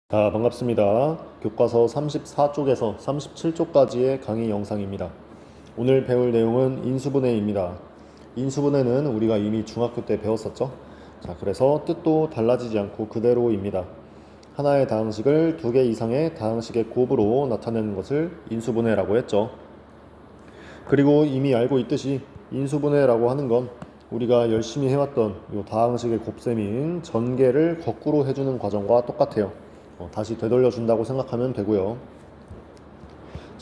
반갑습니다. 교과서 34쪽에서 37쪽까지의 강의 영상입니다. 오늘 배울 내용은 인수분해입니다. 인수분해는 우리가 이미 중학교 때 배웠었죠. 그래서 뜻도 달라지지 않고 그대로입니다. 하나의 다항식을 두 개 이상의 다항식의 곱으로 나타내는 것을 인수분해라고 했죠. 그리고 이미 알고 있듯이 인수분해라고 하는 건 우리가 열심히 해왔던 이 다항식의 곱셈인 전개를 거꾸로 해주는 과정과 똑같아요. 다시 되돌려 준다고 생각하면 되고요.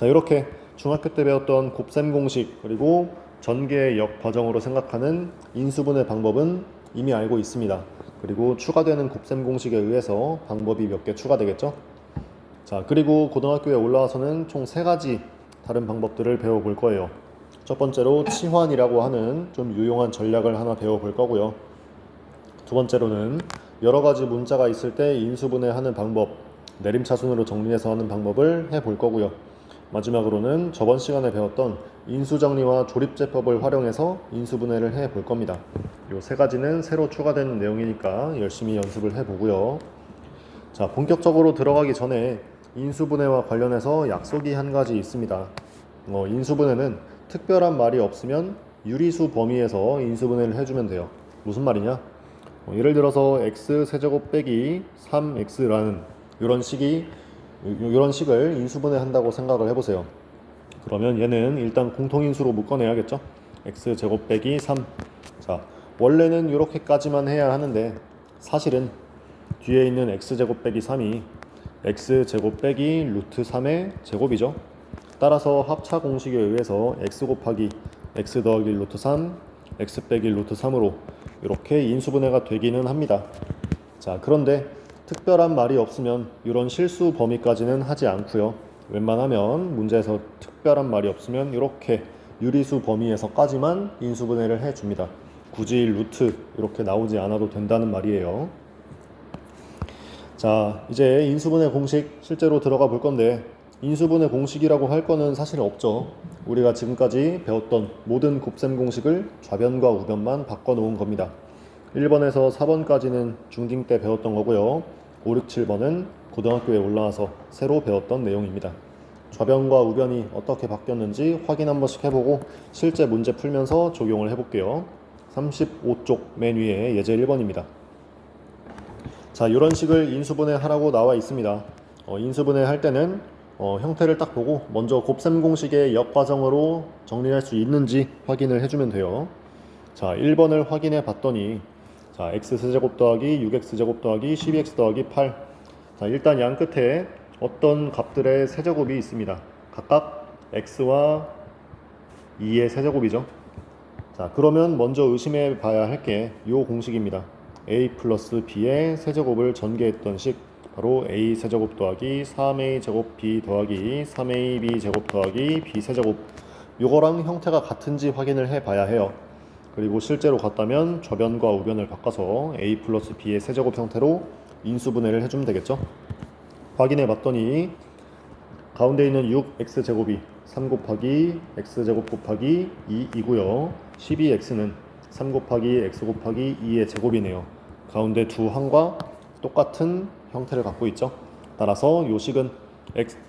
이렇게 중학교 때 배웠던 곱셈 공식 그리고 전개의 역 과정으로 생각하는 인수분해 방법은 이미 알고 있습니다. 그리고 추가되는 곱셈 공식에 의해서 방법이 몇 개 추가되겠죠. 그리고 고등학교에 올라와서는 총 3가지 다른 방법들을 배워볼 거예요. 첫 번째로 치환이라고 하는 좀 유용한 전략을 하나 배워볼 거고요. 두 번째로는 여러 가지 문자가 있을 때 인수분해하는 방법, 내림차순으로 정리해서 하는 방법을 해볼 거고요. 마지막으로는 저번 시간에 배웠던 인수정리와 조립제법을 활용해서 인수분해를 해볼 겁니다. 이 3가지는 새로 추가된 내용이니까 열심히 연습을 해보고요. 본격적으로 들어가기 전에 인수분해와 관련해서 약속이 한 가지 있습니다. 인수분해는 특별한 말이 없으면 유리수 범위에서 인수분해를 해주면 돼요. 무슨 말이냐? 예를 들어서 x세제곱 빼기 3x라는 이런 식을 인수분해 한다고 생각을 해보세요. 그러면 얘는 일단 공통인수로 묶어내야겠죠. x제곱 빼기 3. 원래는 이렇게까지만 해야 하는데 사실은 뒤에 있는 x제곱 빼기 3이 x제곱 빼기 루트 3의 제곱이죠. 따라서 합차 공식에 의해서 x 곱하기 x 더하기 루트 3, x 빼기 루트 3으로 이렇게 인수분해가 되기는 합니다. 그런데 특별한 말이 없으면 이런 실수 범위까지는 하지 않고요. 웬만하면 문제에서 특별한 말이 없으면 이렇게 유리수 범위에서까지만 인수분해를 해줍니다. 굳이 루트 이렇게 나오지 않아도 된다는 말이에요. 이제 인수분해 공식 실제로 들어가 볼 건데 인수분해 공식이라고 할 거는 사실 없죠. 우리가 지금까지 배웠던 모든 곱셈 공식을 좌변과 우변만 바꿔 놓은 겁니다. 1번에서 4번까지는 중딩 때 배웠던 거고요. 5, 6, 7번은 고등학교에 올라와서 새로 배웠던 내용입니다. 좌변과 우변이 어떻게 바뀌었는지 확인 한 번씩 해보고 실제 문제 풀면서 적용을 해볼게요. 35쪽 맨 위에 예제 1번입니다. 이런 식을 인수분해 하라고 나와 있습니다. 인수분해 할 때는 형태를 딱 보고 먼저 곱셈 공식의 역과정으로 정리할 수 있는지 확인을 해주면 돼요. 1번을 확인해 봤더니 x세제곱 더하기 6x제곱 더하기 12x 더하기 8. 일단 양 끝에 어떤 값들의 세제곱이 있습니다. 각각 x와 2의 세제곱이죠. 그러면 먼저 의심해 봐야 할 게 이 공식입니다. a 플러스 b의 세제곱을 전개했던 식, 바로 a 세제곱 더하기 3a 제곱 b 더하기 3ab 제곱 더하기 b 세제곱, 요거랑 형태가 같은지 확인을 해 봐야 해요. 그리고 실제로 같다면 좌변과 우변을 바꿔서 a 플러스 b의 세제곱 형태로 인수분해를 해주면 되겠죠. 확인해 봤더니 가운데 있는 6x제곱이 3 곱하기 x제곱 곱하기 2이고요 12x는 3 곱하기 x 곱하기 2의 제곱이네요. 가운데 두 항과 똑같은 형태를 갖고 있죠. 따라서 요 식은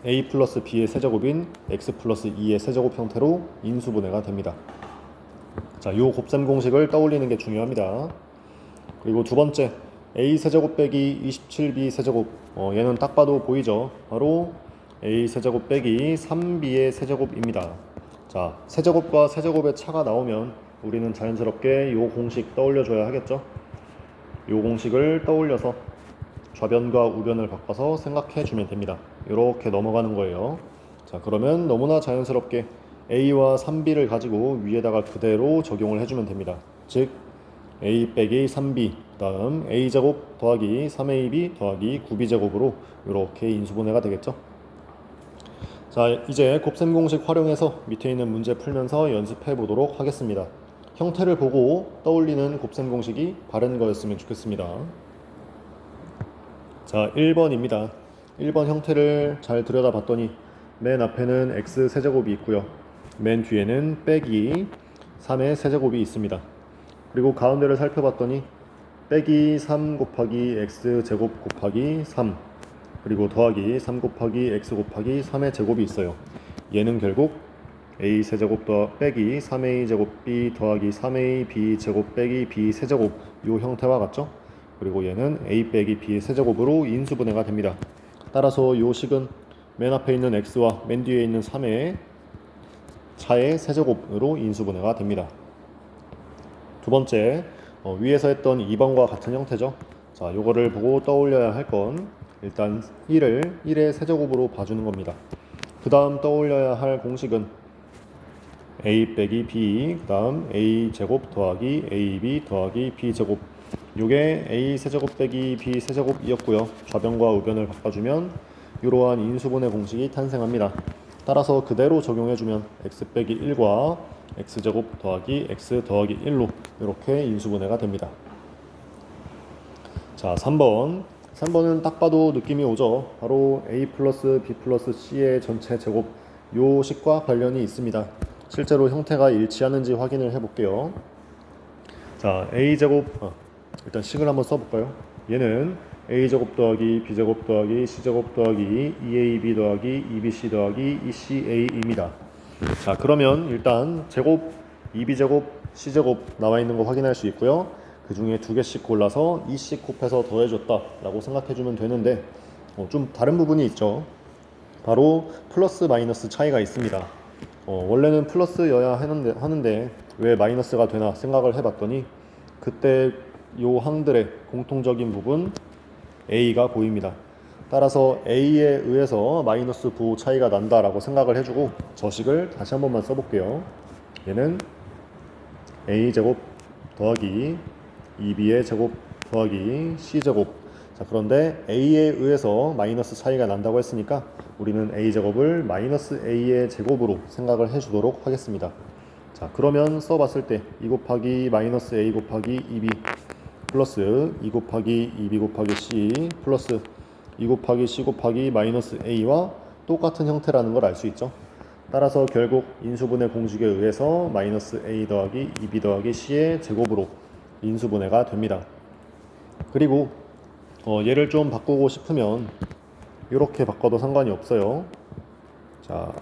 a 플러스 b의 세제곱인 x 플러스 2의 세제곱 형태로 인수분해가 됩니다. 요 곱셈 공식을 떠올리는 게 중요합니다. 그리고 두 번째, a 세제곱 빼기 27b 세제곱, 얘는 딱 봐도 보이죠. 바로 a 세제곱 빼기 3b의 세제곱입니다. 세제곱과 세제곱의 차가 나오면 우리는 자연스럽게 요 공식 떠올려줘야 하겠죠. 요 공식을 떠올려서 좌변과 우변을 바꿔서 생각해 주면 됩니다. 이렇게 넘어가는 거예요. 그러면 너무나 자연스럽게 a와 3b를 가지고 위에다가 그대로 적용을 해주면 됩니다. 즉 a 빼기 3b 다음 a제곱 더하기 3ab 더하기 9b제곱으로 이렇게 인수분해가 되겠죠. 이제 곱셈 공식 활용해서 밑에 있는 문제 풀면서 연습해 보도록 하겠습니다. 형태를 보고 떠올리는 곱셈 공식이 바른 거였으면 좋겠습니다. 1번입니다. 1번 형태를 잘 들여다봤더니 맨 앞에는 x 세제곱이 있고요. 맨 뒤에는 빼기 3의 세제곱이 있습니다. 그리고 가운데를 살펴봤더니 빼기 3 곱하기 x 제곱 곱하기 3, 그리고 더하기 3 곱하기 x 곱하기 3의 제곱이 있어요. 얘는 결국 a 세제곱 빼기 3a 제곱 b 더하기 3a b 제곱 빼기 b 세제곱 요 형태와 같죠? 그리고 얘는 a 빼기 b 세제곱으로 인수분해가 됩니다. 따라서 요 식은 맨 앞에 있는 x와 맨 뒤에 있는 3의 차의 세제곱으로 인수분해가 됩니다. 두 번째, 위에서 했던 2번과 같은 형태죠. 자, 요거를 보고 떠올려야 할 건 일단 1의 세제곱으로 봐주는 겁니다. 그 다음 떠올려야 할 공식은 a 빼기 b, 그 다음 a 제곱 더하기 ab 더하기 b 제곱. 요게 a 세제곱 빼기 b 세제곱이었고요. 좌변과 우변을 바꿔주면 이러한 인수분해 공식이 탄생합니다. 따라서 그대로 적용해주면 x 빼기 1과 x제곱 더하기 x 더하기 1로 이렇게 인수분해가 됩니다. 자, 3번은 딱 봐도 느낌이 오죠. 바로 a 플러스 b 플러스 c의 전체 제곱 요 식과 관련이 있습니다. 실제로 형태가 일치하는지 확인을 해볼게요. 자, a제곱 일단 식을 한번 써볼까요? 얘는 a제곱 더하기 b제곱 더하기 c제곱 더하기 2ab 더하기 2bc 더하기 2ca입니다. 자, 그러면 일단 제곱 2b제곱 c제곱 나와 있는 거 확인할 수 있고요. 그 중에 두 개씩 골라서 2씩 곱해서 더해줬다 라고 생각해주면 되는데 좀 다른 부분이 있죠. 바로 플러스 마이너스 차이가 있습니다. 원래는 플러스여야 하는데 왜 마이너스가 되나 생각을 해봤더니 그때 요 항들의 공통적인 부분 A가 보입니다. 따라서 A에 의해서 마이너스 9 차이가 난다라고 생각을 해주고 저식을 다시 한 번만 써볼게요. 얘는 A제곱 더하기 2B의 제곱 더하기 C제곱. 자, 그런데 A에 의해서 마이너스 차이가 난다고 했으니까 우리는 A제곱을 마이너스 A의 제곱으로 생각을 해주도록 하겠습니다. 자, 그러면 써봤을 때 2 곱하기 마이너스 A 곱하기 2B 플러스 2 곱하기 2B 곱하기 C 플러스 2 곱하기 C 곱하기 마이너스 A와 똑같은 형태라는 걸 알 수 있죠. 따라서 결국 인수분해 공식에 의해서 마이너스 A 더하기 2B 더하기 C의 제곱으로 인수분해가 됩니다. 그리고 얘를 좀 바꾸고 싶으면 이렇게 바꿔도 상관이 없어요. 자,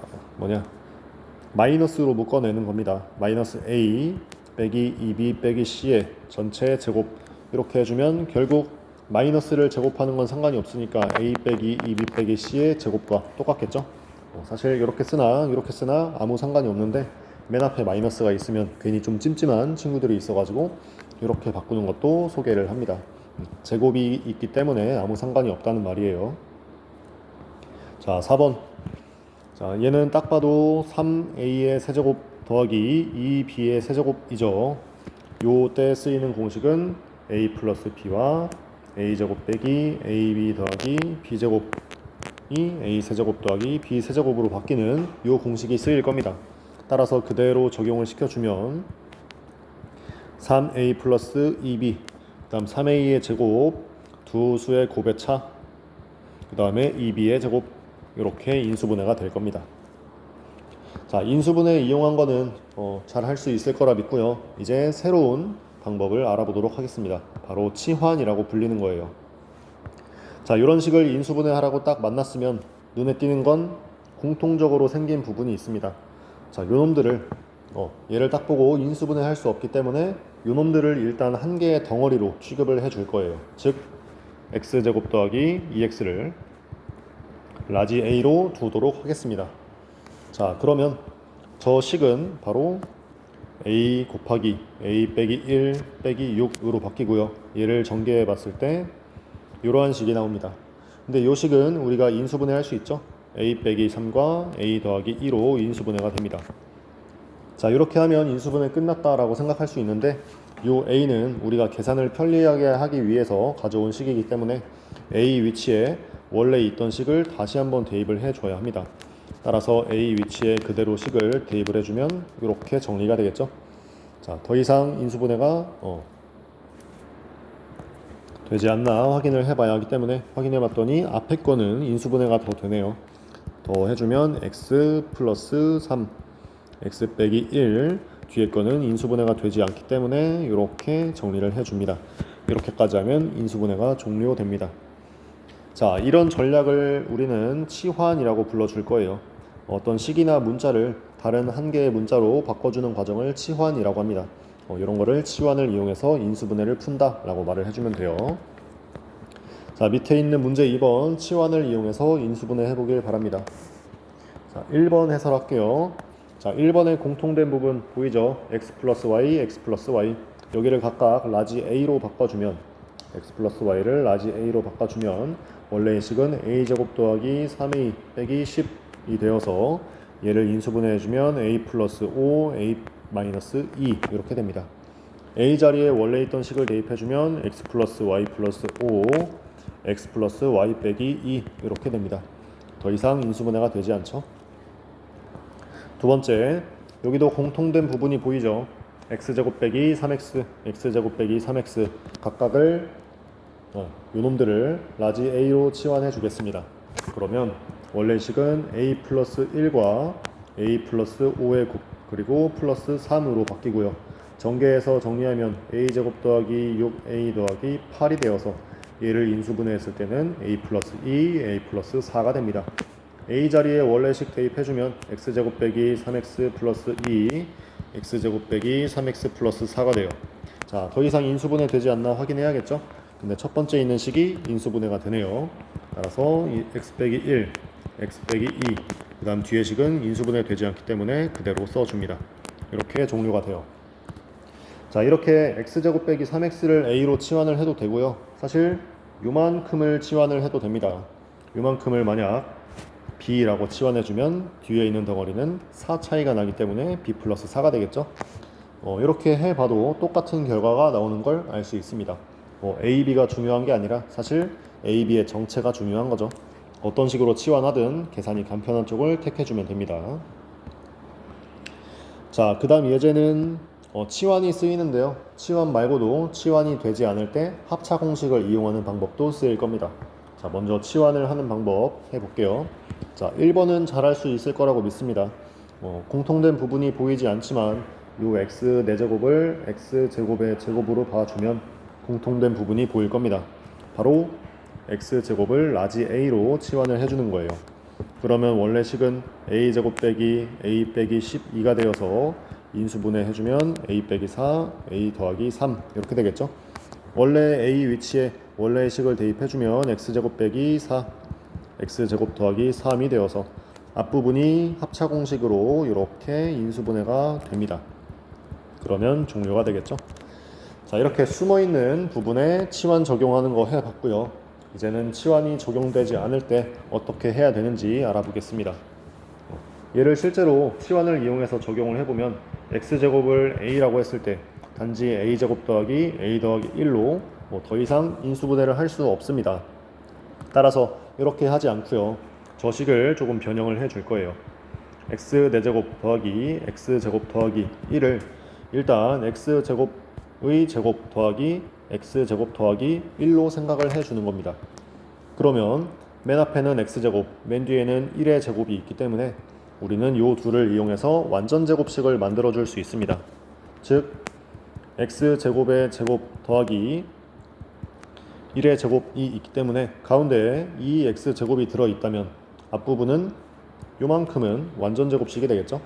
마이너스로 묶어내는 겁니다. 마이너스 A 빼기 2B 빼기 C의 전체 제곱 이렇게 해주면 결국 마이너스를 제곱하는 건 상관이 없으니까 A 빼기 2B 빼기 C의 제곱과 똑같겠죠. 사실 이렇게 쓰나 아무 상관이 없는데 맨 앞에 마이너스가 있으면 괜히 좀 찜찜한 친구들이 있어가지고 이렇게 바꾸는 것도 소개를 합니다. 제곱이 있기 때문에 아무 상관이 없다는 말이에요. 자, 4번. 자, 얘는 딱 봐도 3a의 세제곱 더하기 2b의 세제곱이죠. 요때 쓰이는 공식은 a 플러스 b와 a제곱 빼기 ab 더하기 b제곱이 a 세제곱 더하기 b 세제곱으로 바뀌는 요 공식이 쓰일 겁니다. 따라서 그대로 적용을 시켜주면 3a 플러스 2b 그 다음 3a의 제곱 두 수의 곱의 차 그 다음에 2b의 제곱 이렇게 인수분해가 될 겁니다. 자, 인수분해 이용한 거는 잘 할 수 있을 거라 믿고요. 이제 새로운 방법을 알아보도록 하겠습니다. 바로 치환이라고 불리는 거예요. 자, 이런 식을 인수분해 하라고 딱 만났으면 눈에 띄는 건 공통적으로 생긴 부분이 있습니다. 자, 요놈들을 얘를 딱 보고 인수분해 할 수 없기 때문에 요놈들을 일단 한 개의 덩어리로 취급을 해줄 거예요. 즉 x제곱 더하기 2x를 라지 A로 두도록 하겠습니다. 자, 그러면 저 식은 바로 A 곱하기 A 빼기 1 빼기 6으로 바뀌고요. 얘를 전개해 봤을 때 이러한 식이 나옵니다. 근데 이 식은 우리가 인수분해 할 수 있죠. A 빼기 3과 A 더하기 2로 인수분해가 됩니다. 자, 이렇게 하면 인수분해 끝났다라고 생각할 수 있는데 이 A는 우리가 계산을 편리하게 하기 위해서 가져온 식이기 때문에 A 위치에 원래 있던 식을 다시 한번 대입을 해줘야 합니다. 따라서 A 위치에 그대로 식을 대입을 해주면 이렇게 정리가 되겠죠. 자, 더 이상 인수분해가 되지 않나 확인을 해봐야 하기 때문에 확인해봤더니 앞에 거는 인수분해가 더 되네요. 더 해주면 x 플러스 3 x 빼기 1 뒤에 거는 인수분해가 되지 않기 때문에 이렇게 정리를 해줍니다. 이렇게까지 하면 인수분해가 종료됩니다. 자, 이런 전략을 우리는 치환이라고 불러줄 거예요. 어떤 식이나 문자를 다른 한 개의 문자로 바꿔주는 과정을 치환이라고 합니다. 이런 거를 치환을 이용해서 인수분해를 푼다 라고 말을 해주면 돼요. 자, 밑에 있는 문제 2번 치환을 이용해서 인수분해 해보길 바랍니다. 자, 1번 해설할게요. 자, 1번의 공통된 부분 보이죠? x 플러스 y, x 플러스 y. 여기를 각각 라지 a로 바꿔주면 x 플러스 y를 라지 a로 바꿔주면 원래의 식은 a제곱 더하기 3a 빼기 10이 되어서 얘를 인수분해해주면 a 플러스 5, a 마이너스 2 이렇게 됩니다. a 자리에 원래 있던 식을 대입해주면 x 플러스 y 플러스 5, x 플러스 y 빼기 2 이렇게 됩니다. 더 이상 인수분해가 되지 않죠. 두 번째, 여기도 공통된 부분이 보이죠? x제곱 빼기 3x, x제곱 빼기 3x 각각을 요놈들을 라지 a로 치환해 주겠습니다. 그러면 원래 식은 a 플러스 1과 a 플러스 5의 곱 그리고 플러스 3으로 바뀌고요. 전개해서 정리하면 a제곱 더하기 6a 더하기 8이 되어서 얘를 인수분해했을 때는 a 플러스 2, a 플러스 4가 됩니다. a 자리에 원래식 대입해주면 x제곱 빼기 3x 플러스 2, x제곱 빼기 3x 플러스 4가 돼요. 자, 더 이상 인수분해 되지 않나 확인해야겠죠? 근데 첫 번째 있는 식이 인수분해가 되네요. 따라서 x 빼기 1, x 빼기 2, 그 다음 뒤의 식은 인수분해 되지 않기 때문에 그대로 써줍니다. 이렇게 종료가 돼요. 자, 이렇게 x제곱 빼기 3x를 a로 치환을 해도 되고요. 사실 요만큼을 치환을 해도 됩니다. 요만큼을 만약 b라고 치환해주면 뒤에 있는 덩어리는 4 차이가 나기 때문에 b 플러스 4가 되겠죠. 이렇게 해봐도 똑같은 결과가 나오는 걸 알 수 있습니다. a, b가 중요한 게 아니라 사실 a, b의 정체가 중요한 거죠. 어떤 식으로 치환하든 계산이 간편한 쪽을 택해주면 됩니다. 자, 그 다음 예제는 치환이 쓰이는데요. 치환 말고도 치환이 되지 않을 때 합차 공식을 이용하는 방법도 쓰일 겁니다. 자, 먼저 치환을 하는 방법 해볼게요. 자, 1번은 잘 할 수 있을 거라고 믿습니다. 공통된 부분이 보이지 않지만 요 x 4제곱을 x제곱의 제곱으로 봐주면 공통된 부분이 보일 겁니다. 바로 x제곱을 라지 a로 치환을 해주는 거예요. 그러면 원래 식은 a제곱 빼기 a 빼기 12가 되어서 인수분해 해주면 a 빼기 4, a 더하기 3 이렇게 되겠죠. 원래 a 위치에 원래의 식을 대입해주면 x제곱 빼기 4, x제곱 더하기 3이 되어서 앞부분이 합차 공식으로 이렇게 인수분해가 됩니다. 그러면 종료가 되겠죠. 자, 이렇게 숨어있는 부분에 치환 적용하는 거 해봤고요. 이제는 치환이 적용되지 않을 때 어떻게 해야 되는지 알아보겠습니다. 얘를 실제로 치환을 이용해서 적용을 해보면 x제곱을 a라고 했을 때 단지 a제곱 더하기 a 더하기 1로 더 이상 인수분해를 할 수 없습니다. 따라서 이렇게 하지 않고요. 저 식을 조금 변형을 해줄 거예요. x 4제곱 더하기 x제곱 더하기 1을 일단 x제곱의 제곱 더하기 x제곱 더하기 1로 생각을 해주는 겁니다. 그러면 맨 앞에는 x제곱, 맨 뒤에는 1의 제곱이 있기 때문에 우리는 이 둘을 이용해서 완전 제곱식을 만들어 줄 수 있습니다. 즉 x제곱의 제곱 더하기 1의 제곱이 있기 때문에 가운데에 이 x제곱이 들어있다면 앞부분은 요만큼은 완전 제곱식이 되겠죠.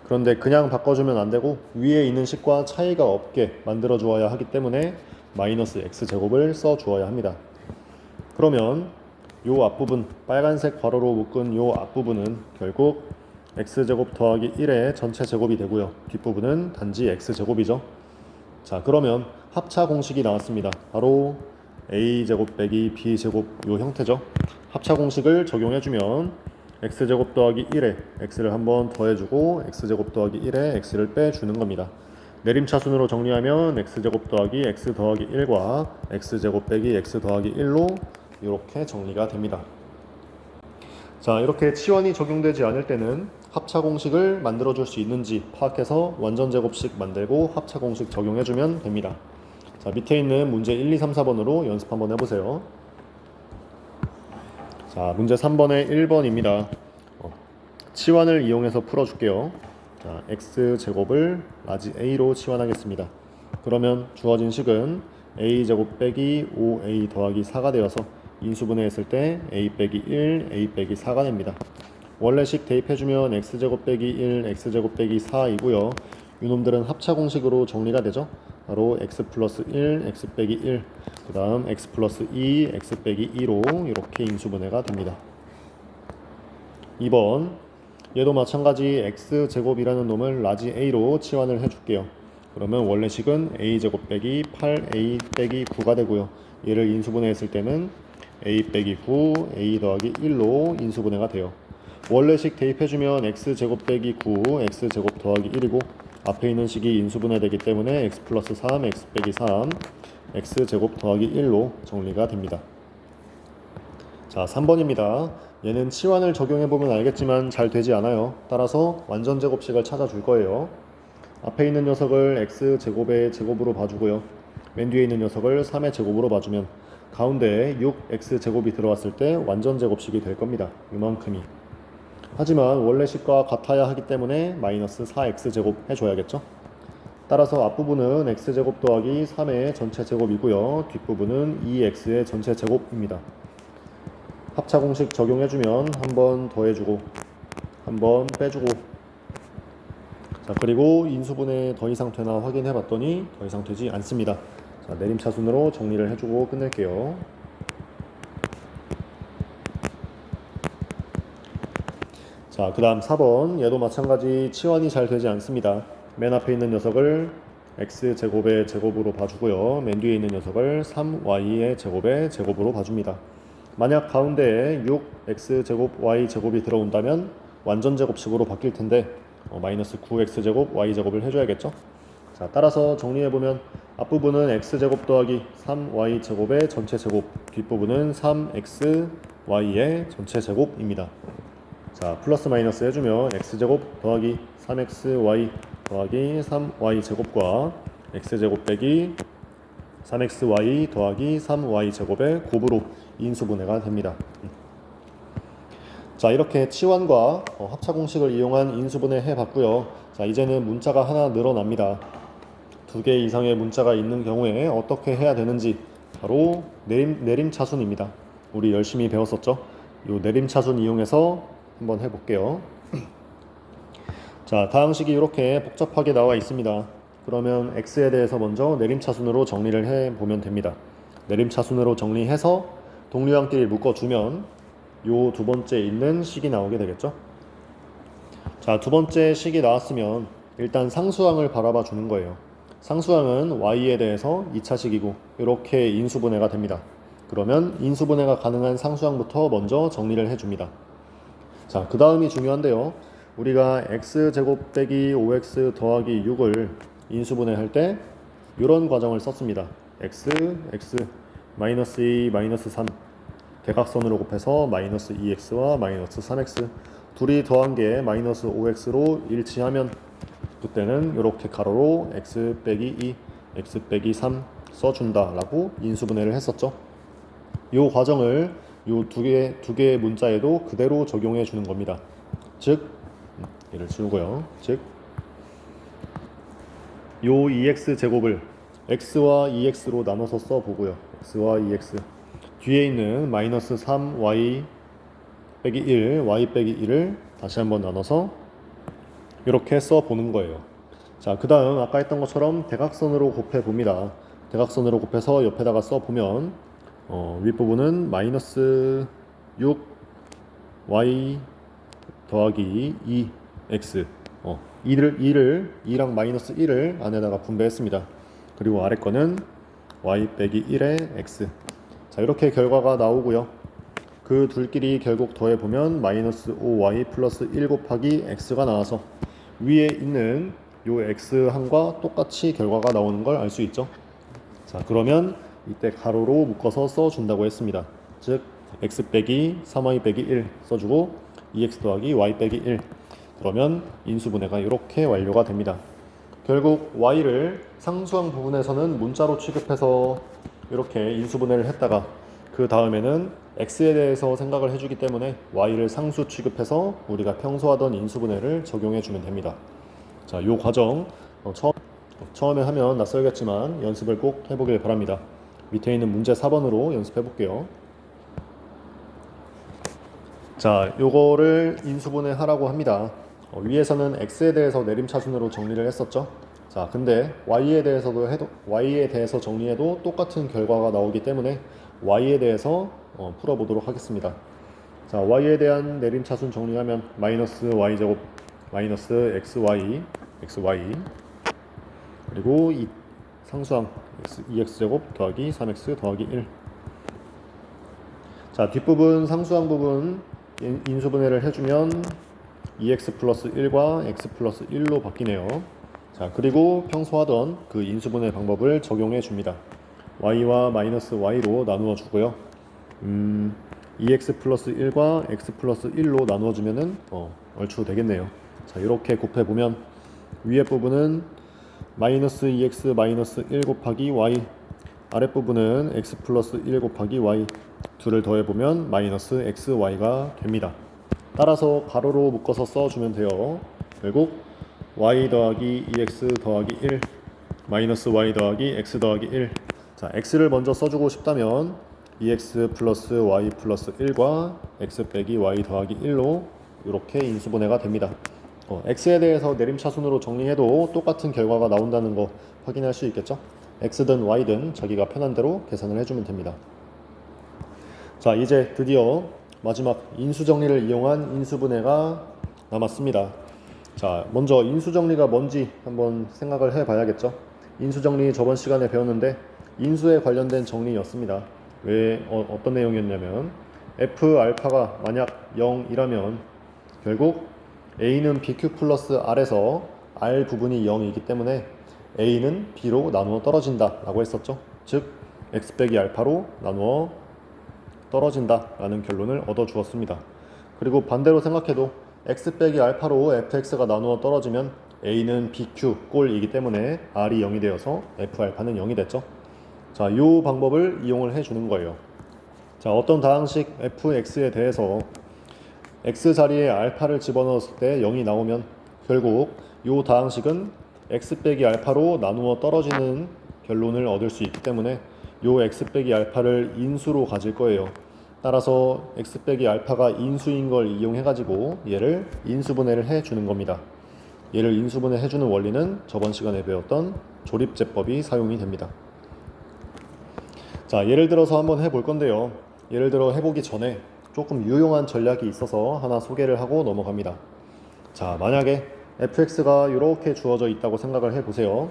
그런데 그냥 바꿔주면 안되고 위에 있는 식과 차이가 없게 만들어 주어야 하기 때문에 마이너스 x제곱을 써 주어야 합니다. 그러면 요 앞부분 빨간색 괄호로 묶은 요 앞부분은 결국 x제곱 더하기 1의 전체 제곱이 되고요. 뒷부분은 단지 x제곱이죠. 자, 그러면 합차 공식이 나왔습니다. 바로 a제곱 빼기 b제곱 요 형태죠. 합차 공식을 적용해주면 x제곱 더하기 1에 x를 한번 더해주고 x제곱 더하기 1에 x를 빼주는 겁니다. 내림차순으로 정리하면 x제곱 더하기 x 더하기 1과 x제곱 빼기 x 더하기 1로 이렇게 정리가 됩니다. 자, 이렇게 치환이 적용되지 않을 때는 합차 공식을 만들어 줄 수 있는지 파악해서 완전 제곱식 만들고 합차 공식 적용해주면 됩니다. 자, 밑에 있는 문제 1, 2, 3, 4번으로 연습 한번 해보세요. 자, 문제 3번의 1번입니다. 치환을 이용해서 풀어줄게요. 자, x제곱을 라지 a로 치환하겠습니다. 그러면 주어진 식은 a제곱 빼기 5a 더하기 4가 되어서 인수분해했을 때 a 빼기 1, a 빼기 4가 됩니다. 원래식 대입해주면 x제곱 빼기 1, x제곱 빼기 4이고요. 이놈들은 합차 공식으로 정리가 되죠. 바로 x 플러스 1, x 빼기 1, 그 다음 x 플러스 2, x 빼기 2로 이렇게 인수분해가 됩니다. 2번, 얘도 마찬가지 x제곱이라는 놈을 라지 a로 치환을 해줄게요. 그러면 원래식은 a제곱 빼기 8a 빼기 9가 되고요. 얘를 인수분해했을 때는 a 빼기 9, a 더하기 1로 인수분해가 돼요. 원래식 대입해주면 x제곱 빼기 9, x제곱 더하기 1이고 앞에 있는 식이 인수분해 되기 때문에 x 플러스 3, x 빼기 3, x제곱 더하기 1로 정리가 됩니다. 자, 3번입니다. 얘는 치환을 적용해보면 알겠지만 잘 되지 않아요. 따라서 완전제곱식을 찾아줄 거예요. 앞에 있는 녀석을 x제곱의 제곱으로 봐주고요. 맨 뒤에 있는 녀석을 3의 제곱으로 봐주면 가운데에 6x제곱이 들어왔을 때 완전제곱식이 될 겁니다. 이만큼이. 하지만 원래식과 같아야 하기 때문에 마이너스 4x제곱 해줘야겠죠. 따라서 앞부분은 x제곱 더하기 3의 전체 제곱이고요. 뒷부분은 2x의 전체 제곱입니다. 합차 공식 적용해주면 한 번 더해주고 한 번 빼주고, 자, 그리고 인수분해 더 이상 되나 확인해봤더니 더 이상 되지 않습니다. 자, 내림차순으로 정리를 해주고 끝낼게요. 자, 그 다음 4번, 얘도 마찬가지 치환이 잘 되지 않습니다. 맨 앞에 있는 녀석을 x제곱의 제곱으로 봐주고요. 맨 뒤에 있는 녀석을 3y의 제곱의 제곱으로 봐줍니다. 만약 가운데에 6x제곱 y제곱이 들어온다면 완전제곱식으로 바뀔 텐데 마이너스 9x제곱 y제곱을 해줘야겠죠. 자, 따라서 정리해보면 앞부분은 x제곱 더하기 3y제곱의 전체 제곱, 뒷부분은 3xy의 전체 제곱입니다. 자, 플러스 마이너스 해주면 x제곱 더하기 3xy 더하기 3y제곱과 x제곱 빼기 3xy 더하기 3y제곱의 곱으로 인수분해가 됩니다. 자, 이렇게 치환과 합차 공식을 이용한 인수분해 해봤고요. 자, 이제는 문자가 하나 늘어납니다. 2개 이상의 문자가 있는 경우에 어떻게 해야 되는지, 바로 내림차순입니다. 우리 열심히 배웠었죠? 이 내림차순 이용해서 한번 해볼게요. 자, 다항식이 이렇게 복잡하게 나와 있습니다. 그러면 x에 대해서 먼저 내림차순으로 정리를 해보면 됩니다. 내림차순으로 정리해서 동류항끼리 묶어주면 요 두 번째 있는 식이 나오게 되겠죠. 자, 두 번째 식이 나왔으면 일단 상수항을 바라봐 주는 거예요. 상수항은 y에 대해서 2차식이고 이렇게 인수분해가 됩니다. 그러면 인수분해가 가능한 상수항부터 먼저 정리를 해줍니다. 자, 그 다음이 중요한데요. 우리가 x제곱 빼기 5x 더하기 6을 인수분해할 때 이런 과정을 썼습니다. x, 마이너스 2, 마이너스 3 대각선으로 곱해서 마이너스 2x와 마이너스 3x 둘이 더한 게 마이너스 5x로 일치하면 그때는 이렇게 가로로 x 빼기 2, x 빼기 3 써준다 라고 인수분해를 했었죠. 이 과정을 이 두 개의 문자에도 그대로 적용해 주는 겁니다. 즉, 얘를 지우고요. 즉, 요 2x 제곱을 x와 2x로 나눠서 써보고요. x와 2x 뒤에 있는 마이너스 3y 빼기 1, y 빼기 1을 다시 한번 나눠서 이렇게 써보는 거예요. 자, 그 다음 아까 했던 것처럼 대각선으로 곱해봅니다. 대각선으로 곱해서 옆에다가 써보면 윗부분은 마이너스 6y 더하기 2x 2랑 마이너스 1을 안에다가 분배했습니다. 그리고 아래 거는 y 빼기 1의 x. 자, 이렇게 결과가 나오고요. 그 둘끼리 결국 더해보면 마이너스 5y 플러스 1 곱하기 x가 나와서 위에 있는 요 x항과 똑같이 결과가 나오는 걸 알 수 있죠. 자, 그러면 이때 가로로 묶어서 써준다고 했습니다. 즉 x 빼기 3y 빼기 1 써주고 2x 더하기 y 빼기 1. 그러면 인수분해가 이렇게 완료가 됩니다. 결국 y를 상수항 부분에서는 문자로 취급해서 이렇게 인수분해를 했다가 그 다음에는 x에 대해서 생각을 해주기 때문에 y를 상수 취급해서 우리가 평소 하던 인수분해를 적용해 주면 됩니다. 자, 이 과정 처음에 하면 낯설겠지만 연습을 꼭 해보길 바랍니다. 밑에 있는 문제 4번으로 연습해 볼게요. 자, 요거를 인수분해 하라고 합니다. 위에서는 x에 대해서 내림차순으로 정리를 했었죠. 자, 근데 y에 대해서 정리해도 똑같은 결과가 나오기 때문에 y에 대해서 풀어보도록 하겠습니다. 자, y에 대한 내림차순 정리하면 마이너스 y제곱 마이너스 xy 그리고 이 상수항 2x제곱 더하기 3x 더하기 1. 자, 뒷부분 상수항 부분 인수분해를 해주면 2x 플러스 1과 x 플러스 1로 바뀌네요. 자, 그리고 평소 하던 그 인수분해 방법을 적용해 줍니다. y와 마이너스 y로 나누어 주고요. 2x 플러스 1과 x 플러스 1로 나누어 주면은 얼추 되겠네요. 자, 이렇게 곱해 보면 위에 부분은 마이너스 2x 마이너스 1 곱하기 y, 아랫부분은 x 플러스 1 곱하기 y, 둘을 더해보면 마이너스 xy가 됩니다. 따라서 가로로 묶어서 써주면 돼요. 결국 y 더하기 2x 더하기 1 마이너스 y 더하기 x 더하기 1. 자, x를 먼저 써주고 싶다면 2x 플러스 y 플러스 1과 x 빼기 y 더하기 1로 이렇게 인수분해가 됩니다. x에 대해서 내림차순으로 정리해도 똑같은 결과가 나온다는 거 확인할 수 있겠죠? x든 y든 자기가 편한 대로 계산을 해주면 됩니다. 자, 이제 드디어 마지막 인수정리를 이용한 인수분해가 남았습니다. 자, 먼저 인수정리가 뭔지 한번 생각을 해봐야겠죠? 인수정리 저번 시간에 배웠는데 인수에 관련된 정리였습니다. 어떤 내용이었냐면 f 알파가 만약 0이라면 결국 a는 bq 플러스 r에서 r 부분이 0이기 때문에 a는 b로 나누어 떨어진다 라고 했었죠. 즉 x 빼기 알파로 나누어 떨어진다 라는 결론을 얻어 주었습니다. 그리고 반대로 생각해도 x 빼기 알파로 fx가 나누어 떨어지면 a는 bq 꼴이기 때문에 r이 0이 되어서 f 알파는 0이 됐죠. 자, 이 방법을 이용을 해 주는 거예요. 자, 어떤 다항식 fx에 대해서 x 자리에 알파를 집어넣었을 때 0이 나오면 결국 이 다항식은 x 빼기 알파로 나누어 떨어지는 결론을 얻을 수 있기 때문에 이 x 빼기 알파를 인수로 가질 거예요. 따라서 x 빼기 알파가 인수인 걸 이용해 가지고 얘를 인수분해를 해 주는 겁니다. 얘를 인수분해 해 주는 원리는 저번 시간에 배웠던 조립제법이 사용이 됩니다. 자, 예를 들어서 한번 해볼 건데요. 예를 들어 해보기 전에 조금 유용한 전략이 있어서 하나 소개를 하고 넘어갑니다. 자, 만약에 fx가 이렇게 주어져 있다고 생각을 해보세요.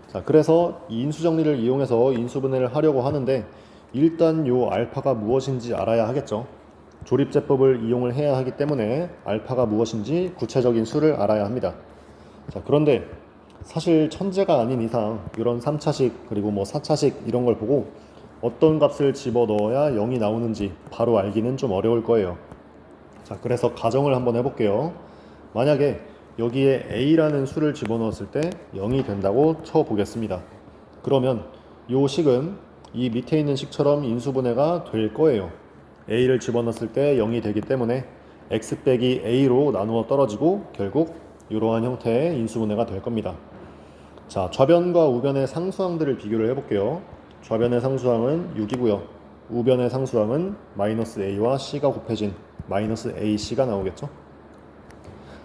자, 그래서 이 인수정리를 이용해서 인수분해를 하려고 하는데 일단 요 알파가 무엇인지 알아야 하겠죠. 조립제법을 이용을 해야 하기 때문에 알파가 무엇인지 구체적인 수를 알아야 합니다. 자, 그런데 사실 천재가 아닌 이상 이런 3차식 그리고 뭐 4차식 이런 걸 보고 어떤 값을 집어넣어야 0이 나오는지 바로 알기는 좀 어려울 거예요. 자, 그래서 가정을 한번 해볼게요. 만약에 여기에 a라는 수를 집어넣었을 때 0이 된다고 쳐보겠습니다. 그러면 이 식은 이 밑에 있는 식처럼 인수분해가 될 거예요. a를 집어넣었을 때 0이 되기 때문에 x 빼기 a로 나누어 떨어지고 결국 이러한 형태의 인수분해가 될 겁니다. 자, 좌변과 우변의 상수항들을 비교를 해볼게요. 좌변의 상수항은 6이고요. 우변의 상수항은 마이너스 a와 c가 곱해진 마이너스 ac가 나오겠죠.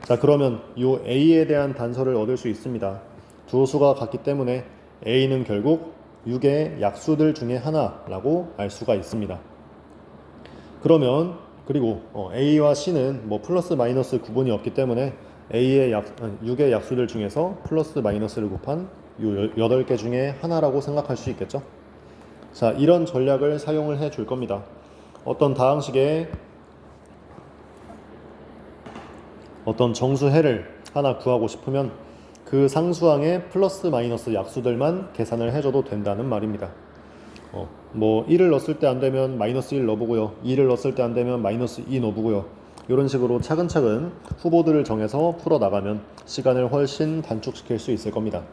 자, 그러면 이 a에 대한 단서를 얻을 수 있습니다. 두 수가 같기 때문에 a는 결국 6의 약수들 중에 하나라고 알 수가 있습니다. 그러면 그리고 a와 c는 뭐 플러스 마이너스 구분이 없기 때문에 6의 약수들 중에서 플러스 마이너스를 곱한 이 8개 중에 하나라고 생각할 수 있겠죠. 자, 이런 전략을 사용을 해 줄 겁니다. 어떤 다항식에 어떤 정수해를 하나 구하고 싶으면 그 상수항의 플러스 마이너스 약수들만 계산을 해줘도 된다는 말입니다. 뭐 1을 넣었을 때 안 되면 마이너스 1 넣어보고요. 2를 넣었을 때 안 되면 마이너스 2 넣어보고요. 이런 식으로 차근차근 후보들을 정해서 풀어나가면 시간을 훨씬 단축시킬 수 있을 겁니다.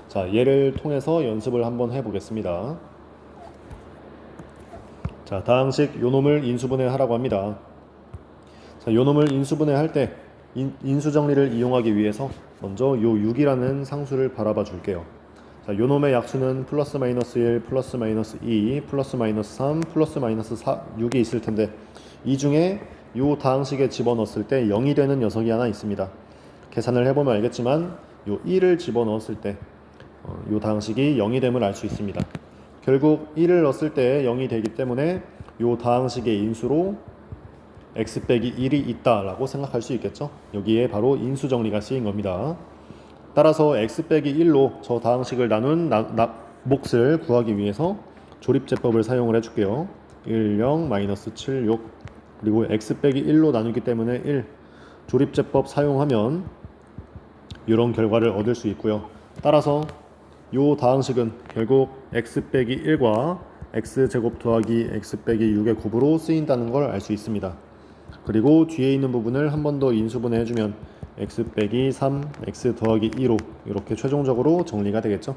자, 얘를 통해서 연습을 한번 해보겠습니다. 자, 다항식 요놈을 인수분해 하라고 합니다. 자, 요놈을 인수분해 할 때 인수정리를 이용하기 위해서 먼저 요 6이라는 상수를 바라봐 줄게요. 자, 요놈의 약수는 플러스 마이너스 1, 플러스 마이너스 2, 플러스 마이너스 3, 플러스 마이너스 4, 6이 있을 텐데 이 중에 이 다항식에 집어넣었을 때 0이 되는 녀석이 하나 있습니다. 계산을 해보면 알겠지만 이 1을 집어넣었을 때 이 다항식이 0이 됨을 알 수 있습니다. 결국 1을 넣었을 때 0이 되기 때문에 이 다항식의 인수로 x 빼기 1이 있다라고 생각할 수 있겠죠. 여기에 바로 인수 정리가 쓰인 겁니다. 따라서 x 빼기 1로 저 다항식을 나눈 몫을 구하기 위해서 조립제법을 사용을 해줄게요. 1, 0, 마이너스 7, 6 그리고 x 빼기 1로 나누기 때문에 1 조립제법 사용하면 이런 결과를 얻을 수 있고요. 따라서 이 다항식은 결국 x 빼기 1과 x제곱 더하기 x 빼기 6의 곱으로 쓰인다는 걸 알 수 있습니다. 그리고 뒤에 있는 부분을 한 번 더 인수분해 해주면 x 빼기 3, x 더하기 2로 이렇게 최종적으로 정리가 되겠죠.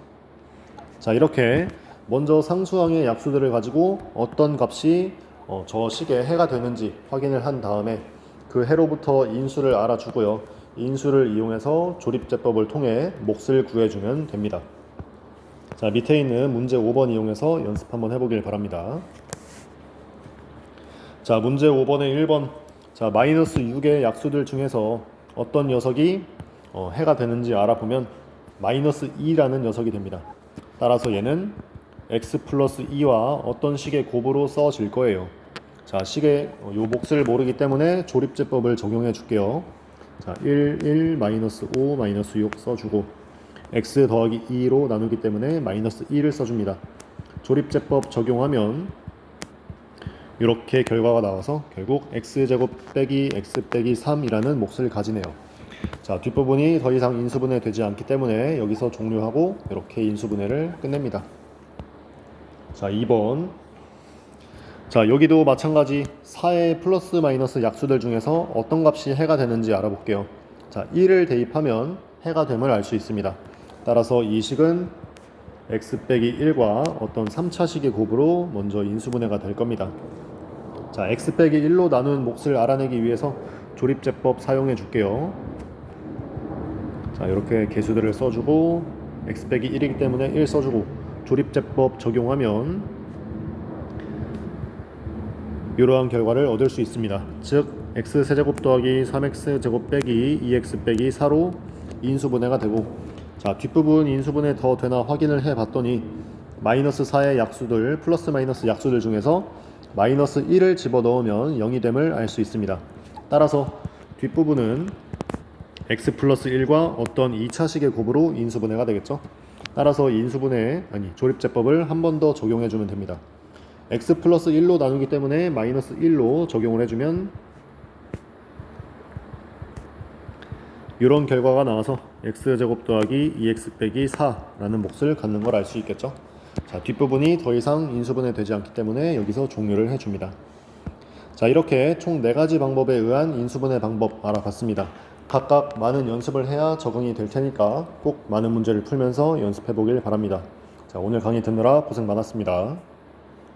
자, 이렇게 먼저 상수항의 약수들을 가지고 어떤 값이 저 식의 해가 되는지 확인을 한 다음에 그 해로부터 인수를 알아주고요. 인수를 이용해서 조립제법을 통해 몫을 구해주면 됩니다. 자, 밑에 있는 문제 5번 이용해서 연습 한번 해보길 바랍니다. 자, 문제 5번의 1번. 자, 마이너스 6의 약수들 중에서 어떤 녀석이 해가 되는지 알아보면 마이너스 2라는 녀석이 됩니다. 따라서 얘는 x 플러스 2와 어떤 식의 곱으로 써질 거예요. 자, 식의 요 몫을 모르기 때문에 조립제법을 적용해 줄게요. 자, 1, 마이너스 5, 마이너스 6 써주고 x 더하기 2로 나누기 때문에 마이너스 1을 써줍니다. 조립제법 적용하면 이렇게 결과가 나와서 결국 x제곱 빼기 x 빼기 3이라는 몫을 가지네요. 자, 뒷부분이 더 이상 인수분해 되지 않기 때문에 여기서 종료하고 이렇게 인수분해를 끝냅니다. 자, 2번. 자, 여기도 마찬가지 4의 플러스 마이너스 약수들 중에서 어떤 값이 해가 되는지 알아볼게요. 자, 1을 대입하면 해가 됨을 알 수 있습니다. 따라서 이 식은 x 빼기 1과 어떤 3차식의 곱으로 먼저 인수분해가 될 겁니다. 자, x 빼기 1로 나눈 몫을 알아내기 위해서 조립제법 사용해 줄게요. 자, 이렇게 개수들을 써주고 x 빼기 1이기 때문에 1 써주고 조립제법 적용하면 이러한 결과를 얻을 수 있습니다. 즉 x세제곱 더하기 3x제곱 빼기 2x 빼기 4로 인수분해가 되고, 자, 뒷부분 인수분해 더 되나 확인을 해 봤더니 마이너스 4의 약수들 플러스 마이너스 약수들 중에서 마이너스 1을 집어넣으면 0이 됨을 알 수 있습니다. 따라서 뒷부분은 x 플러스 1과 어떤 2차식의 곱으로 인수분해가 되겠죠. 따라서 조립제법을 한 번 더 적용해 주면 됩니다. x 플러스 1로 나누기 때문에 마이너스 1로 적용을 해주면 이런 결과가 나와서 x제곱 더하기 2x 빼기 4라는 몫을 갖는 걸 알 수 있겠죠. 자, 뒷부분이 더 이상 인수분해 되지 않기 때문에 여기서 종료를 해줍니다. 자, 이렇게 총 4가지 방법에 의한 인수분해 방법 알아봤습니다. 각각 많은 연습을 해야 적응이 될 테니까 꼭 많은 문제를 풀면서 연습해 보길 바랍니다. 자, 오늘 강의 듣느라 고생 많았습니다.